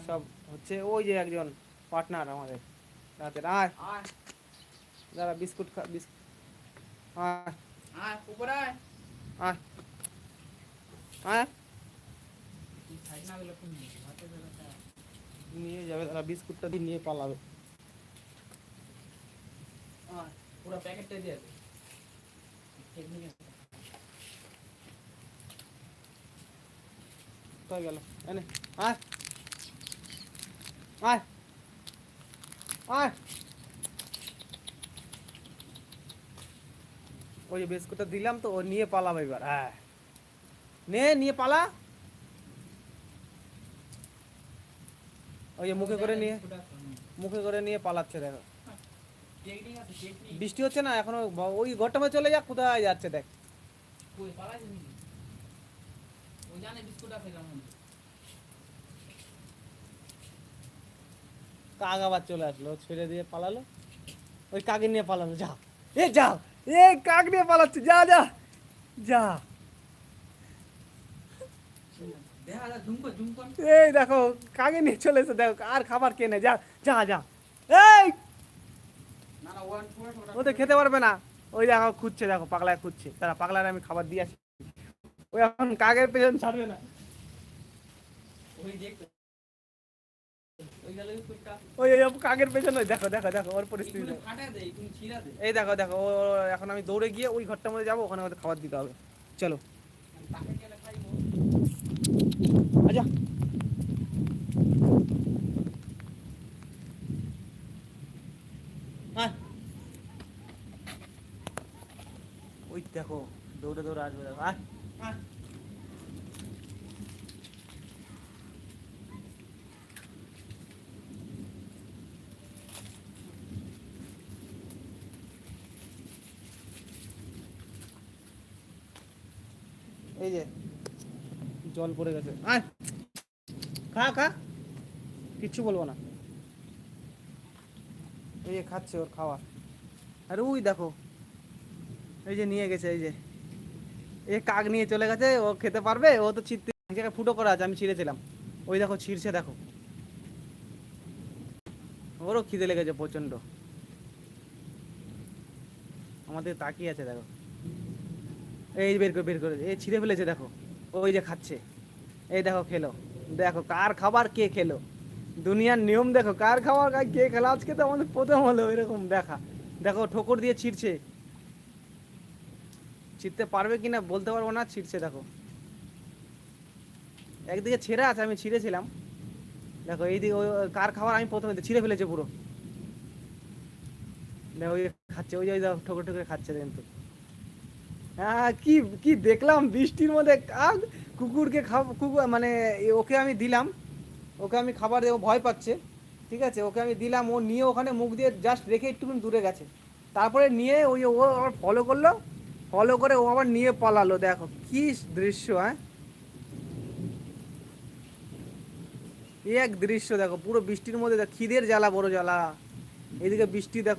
সব হচ্ছে। ওই যে একজন পার্টনার আমাদের রাতের, আয় দাঁড়া বিস্কুট খা, বিস্কুট আয় আয় আয় নিয়ে যাবে, তারা বিস্কুটটা দিয়ে নিয়ে পালাবে। পুরো প্যাকেটটা দিয়ে দে। কোথায় গেল? এনে আয় আয় আয়। ওই যে বিস্কুটটা দিলাম তো, ও নিয়ে পালাবে এবার। হ্যাঁ নিয়ে পালা। ওই যে মুখে করে নিয়ে পালাচ্ছে দেখো। বৃষ্টি হচ্ছে না এখনো, ওই ঘরটা মধ্যে চলে যাক, কোথায় যাচ্ছে দেখ। কাক আবার চলে আসলো, ছেড়ে দিয়ে পালালো। ওই কাকে নিয়ে পালালো, যা এ যা, এ কাক নিয়ে পালাচ্ছে, যা যা যা। এই দেখো কাকে নিয়ে চলে এসে, দেখো আর খাবার কে নেই, যা যা যা। এই ওদের খেতে পারবে না। ওই দেখো খুঁজছে, দেখো পাগলায় খুঁজছে, তারা পাগলার আমি খাবার দিয়ে আসি। ওই এখন কাকের পেছন ছাড়বে না। ওই কাকের পেছনে দেখো দেখো দেখো ওর পরিস্থিতি। এই দেখো দেখো ও, এখন আমি দৌড়ে গিয়ে ওই ঘরটার মধ্যে যাবো, ওখানে ওদের খাবার দিতে হবে। চলো আচ্ছা। হ্যাঁ ওই দেখো দৌড়ে দৌড়ে আসবে, দেখো আয় আয়। এই যে জল পড়ে গেছে, আয় খা খা, কিচ্ছু বলবো না। এই যে খাচ্ছে ওর খাওয়া। আর ওই দেখো এই যে নিয়ে গেছে, এই যে এই কাক নিয়ে চলে গেছে, ও খেতে পারবে? ও তো ছিটতে জায়গায় ফুটো করা আছে, আমি ছিঁড়েছিলাম। ওই দেখো ছিঁড়ছে দেখো, ওরও খিদে লেগেছে প্রচন্ড, আমাদের তাকিয়ে আছে দেখো। এই বের করে এই ছিঁড়ে ফেলেছে দেখো, ওই যে খাচ্ছে। এই দেখো খেলো, দেখো কার খাবার কে খেলো। দুনিয়ার নিয়ম দেখো, কার খাবার কে খেলো। আজকে তো আমাদের প্রথম হলো এরকম দেখা। দেখো ঠোকর দিয়ে ছিঁড়ছে, ছিঁড়তে পারবে কিনা বলতে পারবো না, ছিঁড়ছে দেখো। একদিকে ছেঁড়া আছে, আমি ছিঁড়েছিলাম। দেখো এইদিকে কার খাবার আমি প্রথমে ছিঁড়ে ফেলেছে পুরো। দেখো ওই খাচ্ছে, ওই যে দেখো ঠোকর ঠোকরে খাচ্ছে কিন্তু। হ্যাঁ কি কি দেখলাম বৃষ্টির মধ্যে কাক কুকুরকে কুকুর মানে ওকে আমি দিলাম, ওকে আমি খাবার দেবো, ভয় পাচ্ছে। ঠিক আছে ওকে আমি দিলাম, ও নিয়ে ওখানে মুখ দিয়ে জাস্ট রেখে একটুখানি দূরে গেছে। তারপরে নিয়ে ওই ও আবার ফলো করলো, ফলো করে ও আবার নিয়ে পালালো। দেখো কি দৃশ্য, হ্যাঁ এই এক দৃশ্য দেখো, পুরো বৃষ্টির মধ্যে খিদের জ্বালা, বড় জ্বালা। এদিকে বৃষ্টি দেখো।